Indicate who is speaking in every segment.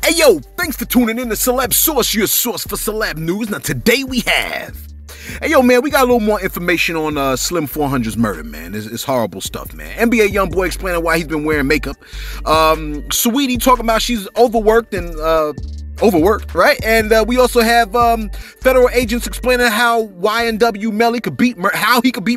Speaker 1: Hey yo, thanks for tuning in to Celeb Source, your source for celeb news. Now today we have, hey yo man, we got a little more information on Slim 400's murder, man. It's horrible stuff, man. NBA YoungBoy explaining why he's been wearing makeup. Saweetie talking about she's overworked, right? And we also have federal agents explaining how YNW Melly could beat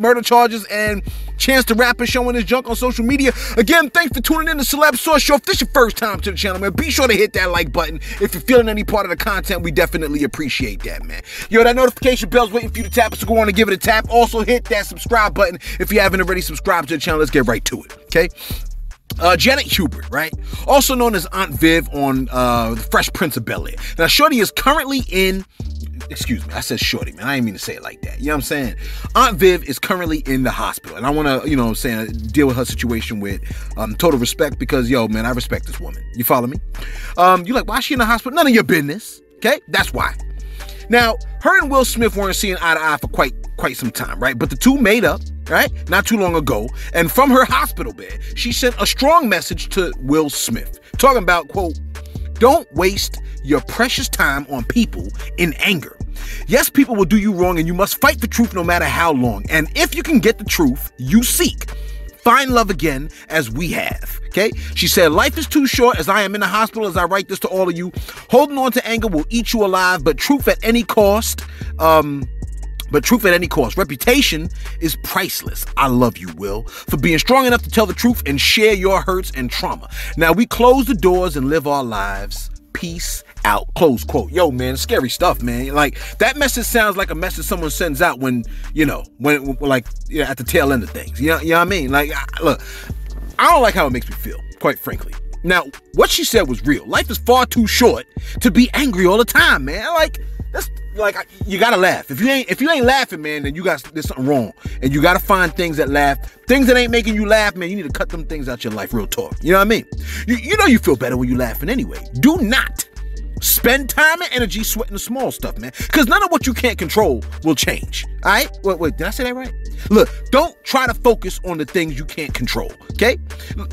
Speaker 1: murder charges, and Chance the Rapper showing his junk on social media. Again, thanks for tuning in to Celeb Source Show. If this is your first time to the channel, man, be sure to hit that like button. If you're feeling any part of the content, we definitely appreciate that, man. Yo, that notification bell's waiting for you to tap, so go on and give it a tap. Also, hit that subscribe button if you haven't already subscribed to the channel. Let's get right to it, okay? Janet Hubert, right? Also known as Aunt Viv on The Fresh Prince of Bel-Air. Now, Shorty is currently in... Excuse me, I said Shorty, man. I didn't mean to say it like that. You know what I'm saying? Aunt Viv is currently in the hospital. And I want to, you know what I'm saying, deal with her situation with total respect because, yo, man, I respect this woman. You follow me? You're like, why is she in the hospital? None of your business, okay? That's why. Now, her and Will Smith weren't seeing eye to eye for quite some time, right? But the two made up, right? Not too long ago. And from her hospital bed, she sent a strong message to Will Smith, talking about, quote, "Don't waste your precious time on people in anger. Yes, people will do you wrong, and you must fight for truth no matter how long. And if you can get the truth you seek, find love again as we have." Okay? She said, "Life is too short as I am in the hospital as I write this to all of you. Holding on to anger will eat you alive, but truth at any cost. Reputation is priceless. I love you, Will, for being strong enough to tell the truth and share your hurts and trauma. Now we close the doors and live our lives. Peace out." Close quote. Yo, man, scary stuff, man. Like, that message sounds like a message someone sends out when, at the tail end of things. You know what I mean? Like, look, I don't like how it makes me feel, quite frankly. Now, what she said was real. Life is far too short to be angry all the time, man. Like, that's like, you gotta laugh. If you ain't laughing, man, then there's something wrong. And you gotta find things that laugh. Things that ain't making you laugh, man, you need to cut them things out your life, real talk. You know what I mean? You know you feel better when you laughing anyway. Do not spend time and energy sweating the small stuff, man. Because none of what you can't control will change. All right? Wait, did I say that right? Look, don't try to focus on the things you can't control, okay?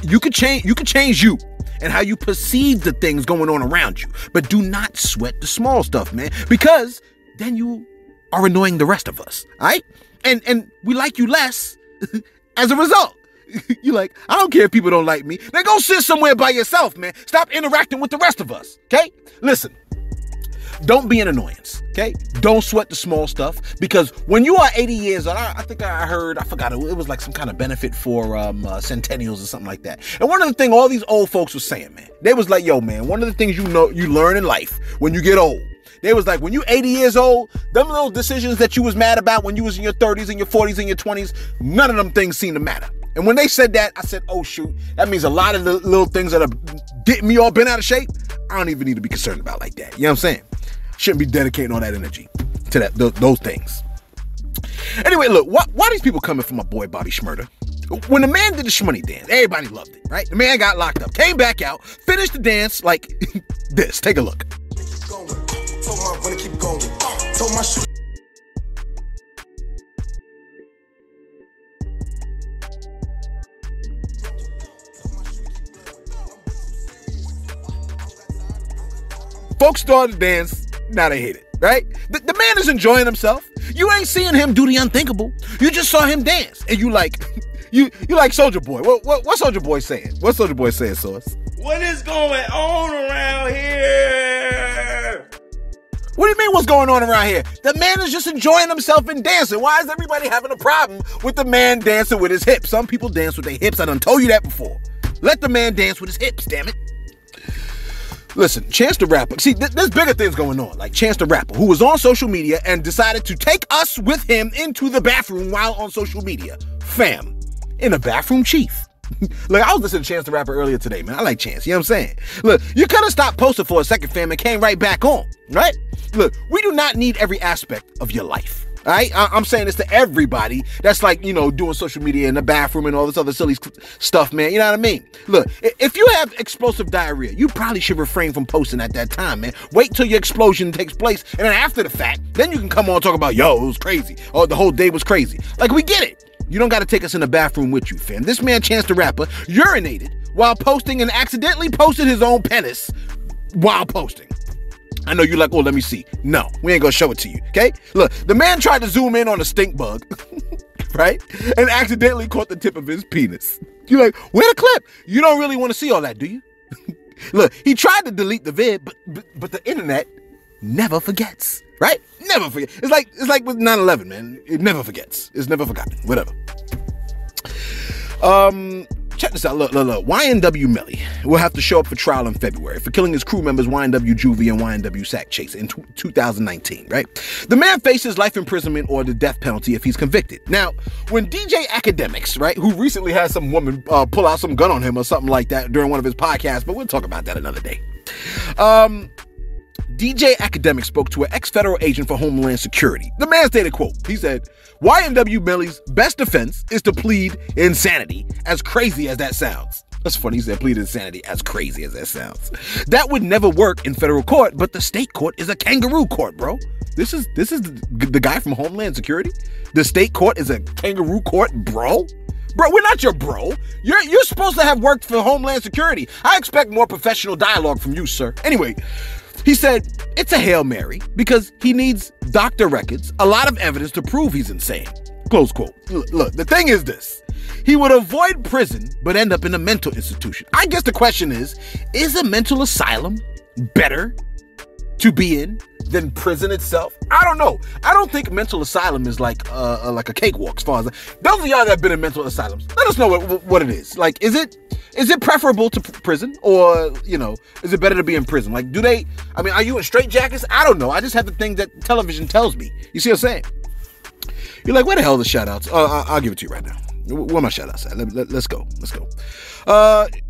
Speaker 1: You could change you and how you perceive the things going on around you. But do not sweat the small stuff, man, because then you are annoying the rest of us, all right? And we like you less as a result. You like, I don't care if people don't like me. Then go sit somewhere by yourself, man. Stop interacting with the rest of us, okay? Listen, don't be an annoyance, okay? Don't sweat the small stuff, because when you are 80 years old, I think I heard, I forgot, it was like some kind of benefit for centennials or something like that. And one of the things all these old folks were saying, man, they was like, yo, man, one of the things you learn in life when you get old, they was like, when you 80 years old, them little decisions that you was mad about when you was in your 30s and your 40s and your 20s, none of them things seem to matter. And when they said that, I said, oh, shoot, that means a lot of the little things that are getting me all bent out of shape, I don't even need to be concerned about like that. You know what I'm saying? Shouldn't be dedicating all that energy to those things. Anyway, look, why these people coming for my boy Bobby Shmurda? When the man did the Shmoney dance, everybody loved it, right? The man got locked up, came back out, finished the dance like this. Take a look. Folks started to dance, now they hate it, right? The man is enjoying himself. You ain't seeing him do the unthinkable. You just saw him dance, and you like Soulja Boy. What Soulja Boy saying? What Soulja Boy saying, Sauce?
Speaker 2: What is going on around here?
Speaker 1: What do you mean what's going on around here? The man is just enjoying himself and dancing. Why is everybody having a problem with the man dancing with his hips? Some people dance with their hips. I done told you that before. Let the man dance with his hips, damn it. Listen, Chance the Rapper, see, there's bigger things going on, like Chance the Rapper, who was on social media and decided to take us with him into the bathroom while on social media. Fam, in a bathroom, chief. Look, I was listening to Chance the Rapper earlier today, man. I like Chance, you know what I'm saying? Look, you could have stopped posting for a second, fam, and came right back on, right? Look, we do not need every aspect of your life. All right, I'm saying this to everybody that's like, doing social media in the bathroom and all this other silly stuff, man. You know what I mean? Look, if you have explosive diarrhea, you probably should refrain from posting at that time, man. Wait till your explosion takes place, and then after the fact, then you can come on and talk about, yo, it was crazy, or the whole day was crazy. Like, we get it. You don't got to take us in the bathroom with you, fam. This man, Chance the Rapper, urinated while posting and accidentally posted his own penis while posting. I know you like, oh, let me see. No, we ain't gonna show it to you, okay? Look, the man tried to zoom in on a stink bug, right? And accidentally caught the tip of his penis. You're like, where the clip? You don't really want to see all that, do you? Look, he tried to delete the vid, but the internet never forgets, right? Never forget. It's like with 9/11, man. It never forgets. It's never forgotten. Whatever. Check this out. Look. YNW Melly will have to show up for trial in February for killing his crew members YNW Juvie and YNW Sack Chase in 2019, right? The man faces life imprisonment or the death penalty if he's convicted. Now, when DJ Academics, right, who recently had some woman pull out some gun on him or something like that during one of his podcasts, but we'll talk about that another day. DJ Academic spoke to an ex-federal agent for Homeland Security. The man stated, quote, he said, YNW Melly's best defense is to plead insanity, as crazy as that sounds. That's funny, he said plead insanity, as crazy as that sounds. That would never work in federal court, but the state court is a kangaroo court, bro. This is the guy from Homeland Security? The state court is a kangaroo court, bro? Bro, we're not your bro. You're supposed to have worked for Homeland Security. I expect more professional dialogue from you, sir. Anyway, he said, it's a Hail Mary because he needs doctor records, a lot of evidence to prove he's insane. Close quote. Look, the thing is this. He would avoid prison, but end up in a mental institution. I guess the question is a mental asylum better to be in than prison itself? I don't know. I don't think mental asylum is like a cakewalk as far as those of y'all that have been in mental asylums. Let us know what it is. Like, is it preferable to prison, or is it better to be in prison? Like, are you in straitjackets? I don't know. I just have the thing that television tells me. You see what I'm saying? You're like, where the hell are the shout outs? I'll give it to you right now. Where are my shout outs at? Let's go.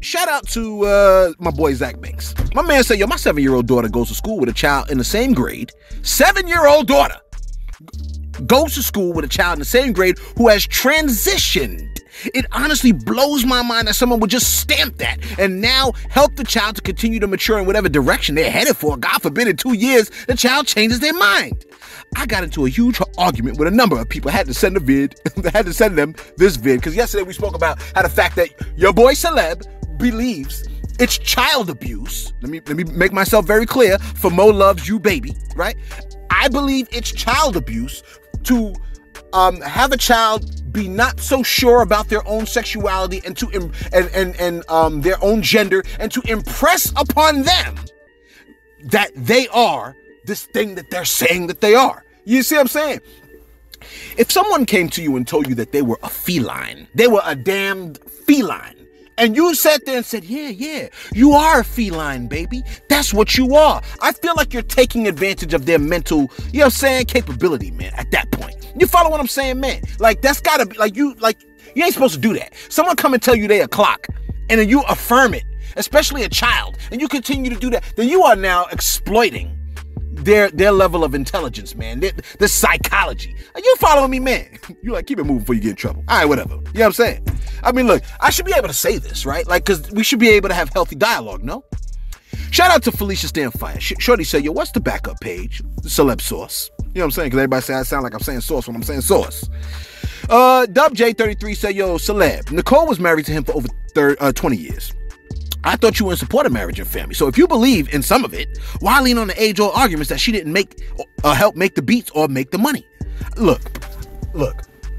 Speaker 1: Shout out to my boy Zach Banks. My man said, yo, my 7-year-old daughter goes to school with a child in the same grade. 7-year-old daughter goes to school with a child in the same grade who has transitioned. It honestly blows my mind that someone would just stamp that and now help the child to continue to mature in whatever direction they're headed for. God forbid in 2 years, the child changes their mind. I got into a huge argument with a number of people. I had to send them this vid, because yesterday we spoke about how the fact that your boy Celeb believes it's child abuse. Let me make myself very clear. For Mo loves you, baby, right? I believe it's child abuse to have a child be not so sure about their own sexuality and their own gender, and to impress upon them that they are this thing that they're saying that they are. You see what I'm saying? If someone came to you and told you that they were a feline, they were a damned feline, and you sat there and said, yeah, you are a feline, baby. That's what you are. I feel like you're taking advantage of their mental, capability, man, at that point. You follow what I'm saying, man? Like, that's gotta be, you ain't supposed to do that. Someone come and tell you they a clock, and then you affirm it, especially a child, and you continue to do that, then you are now exploiting their level of intelligence, man. The psychology. Are you following me, man? You like, keep it moving before you get in trouble. All right, whatever. You know what I'm saying? I mean, look, I should be able to say this, right? Like, because we should be able to have healthy dialogue, no? Shout out to Felicia Stanfire. Shorty said, yo, what's the backup page? The Celeb Source. You know what I'm saying? Because everybody say I sound like I'm saying source when I'm saying source. Dub J33 said, yo, Celeb. Nicole was married to him for over 20 years. I thought you were in support of marriage and family. So if you believe in some of it, why lean on the age-old arguments that she didn't help make the beats or make the money? Look,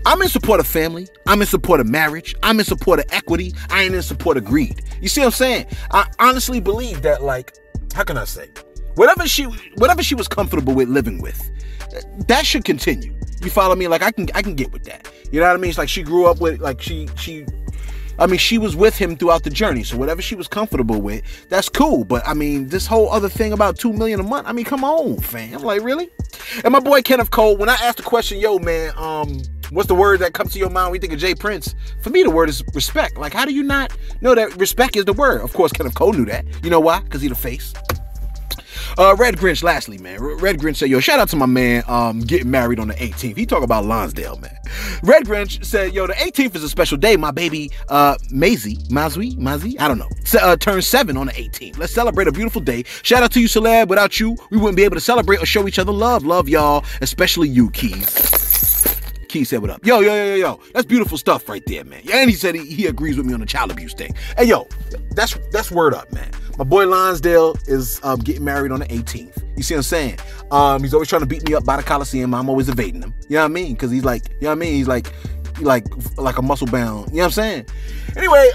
Speaker 1: I'm in support of family. I'm in support of marriage. I'm in support of equity. I ain't in support of greed. You see what I'm saying? I honestly believe that, how can I say? Whatever she was comfortable with living with, that should continue. You follow me? Like, I can get with that. You know what I mean? It's like she grew up with, she was with him throughout the journey. So whatever she was comfortable with, that's cool. But this whole other thing about $2 million a month, come on, fam. Like, really? And my boy Kenneth Cole, when I asked the question, yo, man, what's the word that comes to your mind when you think of Jay Prince? For me, the word is respect. Like, how do you not know that respect is the word? Of course, Kenneth Cole knew that. You know why? Because he the face. Red Grinch, lastly, man. Red Grinch said, yo, shout out to my man getting married on the 18th. He talk about Lonsdale, man. Red Grinch said, yo, the 18th is a special day. My baby, Maisie, I don't know, turns 7 on the 18th. Let's celebrate a beautiful day. Shout out to you, Celeb. Without you, we wouldn't be able to celebrate or show each other love. Love y'all, especially you, Keys. Key said, what up? Yo. That's beautiful stuff right there, man. And he said he agrees with me on the child abuse thing. Hey, yo, that's word up, man. My boy Lonsdale is getting married on the 18th. You see what I'm saying? He's always trying to beat me up by the Coliseum. I'm always evading him. You know what I mean? Because he's like, you know what I mean? He's like a muscle bound. You know what I'm saying? Anyway,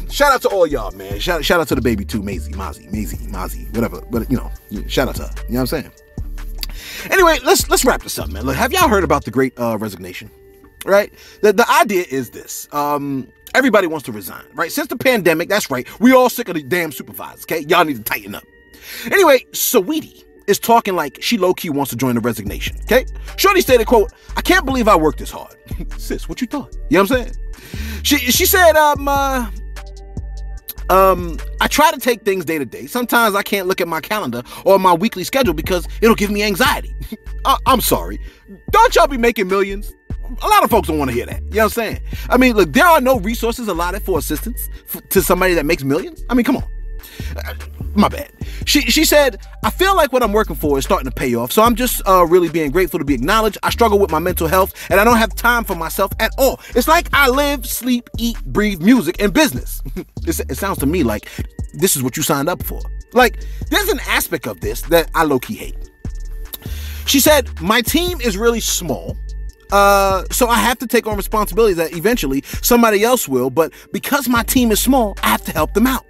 Speaker 1: shout out to all y'all, man. Shout out to the baby too, Maisie, whatever. But you know, shout out to her. You know what I'm saying? Anyway, let's wrap this up, man. Look, have y'all heard about the Great Resignation? Right? The idea is this. Everybody wants to resign, right? Since the pandemic, that's right. We all sick of the damn supervisors, okay? Y'all need to tighten up. Anyway, Saweetie is talking like she low-key wants to join the resignation, okay? Shorty stated, quote, I can't believe I worked this hard. Sis, what you thought? You know what I'm saying? She said, I try to take things day to day. Sometimes I can't look at my calendar or my weekly schedule because it'll give me anxiety. I'm sorry. Don't y'all be making millions? A lot of folks don't want to hear that. You know what I'm saying? I mean, look, there are no resources allotted for assistance to somebody that makes millions. I mean, come on. My bad. She said, I feel like what I'm working for is starting to pay off, so I'm just really being grateful to be acknowledged. I struggle with my mental health, and I don't have time for myself at all. It's like I live, sleep, eat, breathe music and business. It sounds to me like this is what you signed up for. Like, there's an aspect of this that I low-key hate. She said, my team is really small, so I have to take on responsibilities that eventually somebody else will, but because my team is small, I have to help them out.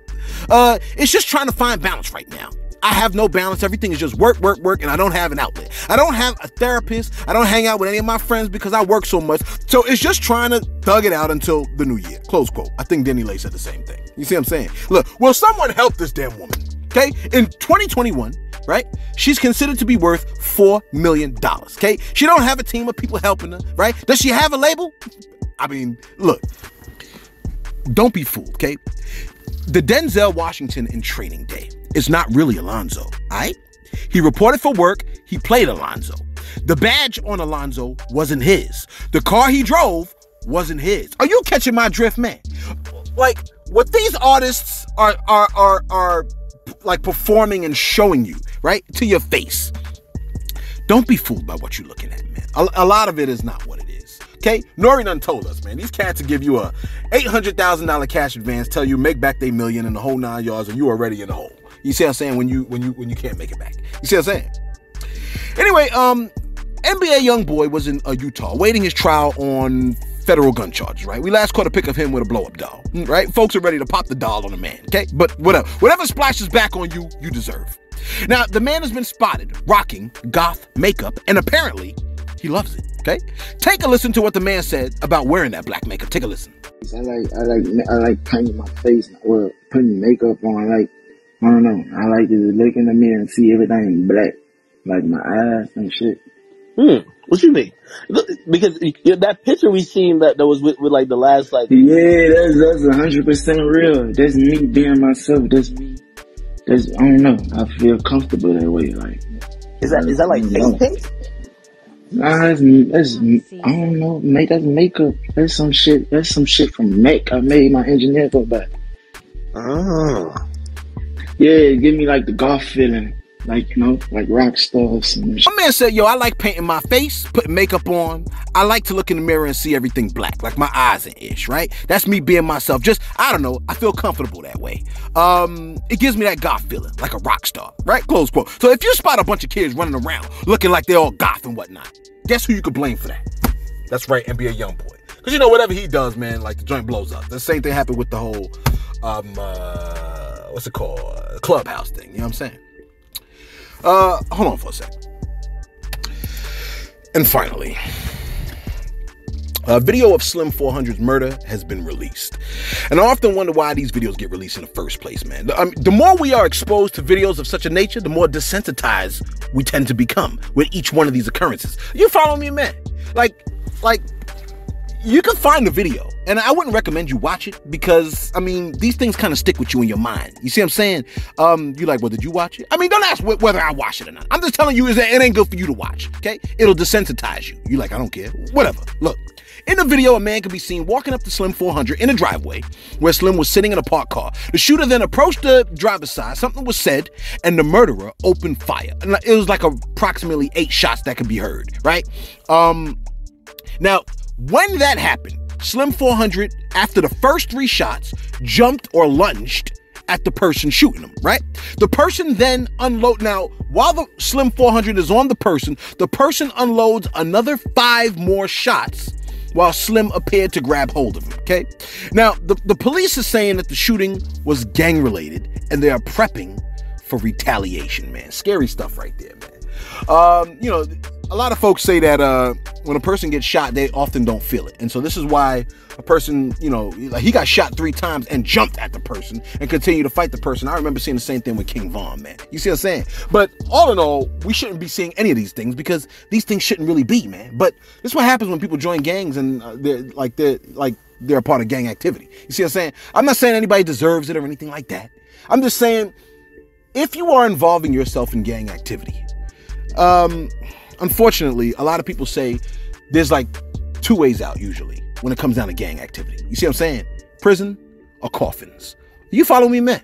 Speaker 1: It's just trying to find balance right now. I have no balance. Everything is just work, and I don't have an outlet. I don't have a therapist. I don't hang out with any of my friends because I work so much. So it's just trying to thug it out until the new year. Close quote. I think Denny Lay said the same thing. You see what I'm saying? Look, will someone help this damn woman? Okay? In 2021, right? She's considered to be worth $4 million. Okay? She don't have a team of people helping her, right? Does she have a label? I mean, look, don't be fooled, okay? The Denzel Washington in Training Day is not really Alonzo, all right? He reported for work, he played Alonzo. The badge on Alonzo wasn't his. The car he drove wasn't his. Are you catching my drift, man? Like, what these artists are like performing and showing you, right, to your face. Don't be fooled by what you're looking at, man. A lot of it is not what it is. Okay, Nori done told us, man. These cats will give you a $800,000 cash advance, tell you make back they million and the whole 9 yards, and you already in the hole. You see what I'm saying? When you can't make it back. You see what I'm saying? Anyway, NBA YoungBoy was in Utah, waiting his trial on federal gun charges. Right? We last caught a pic of him with a blow-up doll. Right? Folks are ready to pop the doll on the man. Okay, but whatever splashes back on you, you deserve. Now, the man has been spotted rocking goth makeup, and apparently he loves it. Okay, take a listen to what the man said about wearing that black makeup. Take a listen.
Speaker 3: I like painting my face or putting makeup on. Like, I don't know. I like to look in the mirror and see everything black, like my eyes and shit.
Speaker 4: What you mean? Look, because that picture we seen that was with like the last like.
Speaker 3: Yeah, that's 100% real. That's me being myself. That's me. I don't know. I feel comfortable that way. Like,
Speaker 4: is that like face paint?
Speaker 3: Nah, that's I don't know. That's makeup. That's some shit from Mac. I made my engineer go back.
Speaker 4: Oh.
Speaker 3: Yeah, give me like the golf feeling. Like, you know, like rock stars.
Speaker 1: My man said, yo, I like painting my face, putting makeup on. I like to look in the mirror and see everything black, like my eyes and ish, right? That's me being myself. Just, I don't know, I feel comfortable that way. It gives me that goth feeling, like a rock star, right? Close quote. So if you spot a bunch of kids running around looking like they're all goth and whatnot, guess who you could blame for that? That's right, NBA YoungBoy. Because, you know, whatever he does, man, like the joint blows up. The same thing happened with the whole, what's it called? Clubhouse thing, you know what I'm saying? Hold on for a second. And finally, a video of Slim 400's murder has been released. And I often wonder why these videos get released in the first place, man. The more we are exposed to videos of such a nature, the more desensitized we tend to become with each one of these occurrences. You follow me, man? Like, you can find the video, and I wouldn't recommend you watch it because, I mean, these things kind of stick with you in your mind. You see what I'm saying? You're like, well, did you watch it? I mean, don't ask whether I watched it or not. I'm just telling you is that it ain't good for you to watch, okay? It'll desensitize you. You're like, I don't care. Whatever. Look, in the video, a man can be seen walking up to Slim 400 in a driveway where Slim was sitting in a parked car. The shooter then approached the driver's side. Something was said, and the murderer opened fire. And it was like approximately 8 shots that could be heard, right? Now, when that happened, Slim 400, after the first 3 shots, jumped or lunged at the person shooting him, right? The person then Now, while the Slim 400 is on the person unloads another 5 more shots while Slim appeared to grab hold of him, okay? Now, the police is saying that the shooting was gang-related, and they are prepping for retaliation, man. Scary stuff right there, man. You know, a lot of folks say that when a person gets shot, they often don't feel it. And so this is why a person, you know, like he got shot 3 times and jumped at the person and continued to fight the person. I remember seeing the same thing with King Von, man. You see what I'm saying? But all in all, we shouldn't be seeing any of these things because these things shouldn't really be, man. But this is what happens when people join gangs and they're a part of gang activity. You see what I'm saying? I'm not saying anybody deserves it or anything like that. I'm just saying, if you are involving yourself in gang activity, unfortunately, a lot of people say there's like 2 ways out usually when it comes down to gang activity. You see what I'm saying? Prison or coffins. You follow me, man?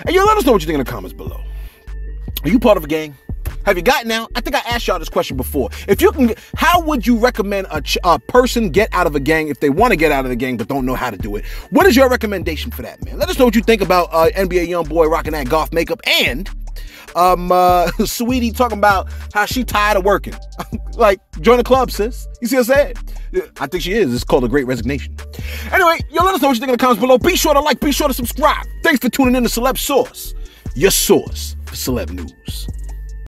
Speaker 1: And you let us know what you think in the comments below. Are you part of a gang? Have you gotten out? I think I asked y'all this question before. If you can, how would you recommend a person get out of a gang if they want to get out of the gang but don't know how to do it? What is your recommendation for that, man? Let us know what you think about NBA YoungBoy rocking that golf makeup and Sweetie talking about how she tired of working. Like, join the club, sis. You see what I'm saying? I think she is. It's called a great resignation. Anyway, let us know what you think in the comments below. Be sure to like, be sure to subscribe. Thanks for tuning in to Celeb Source, your source for celeb news.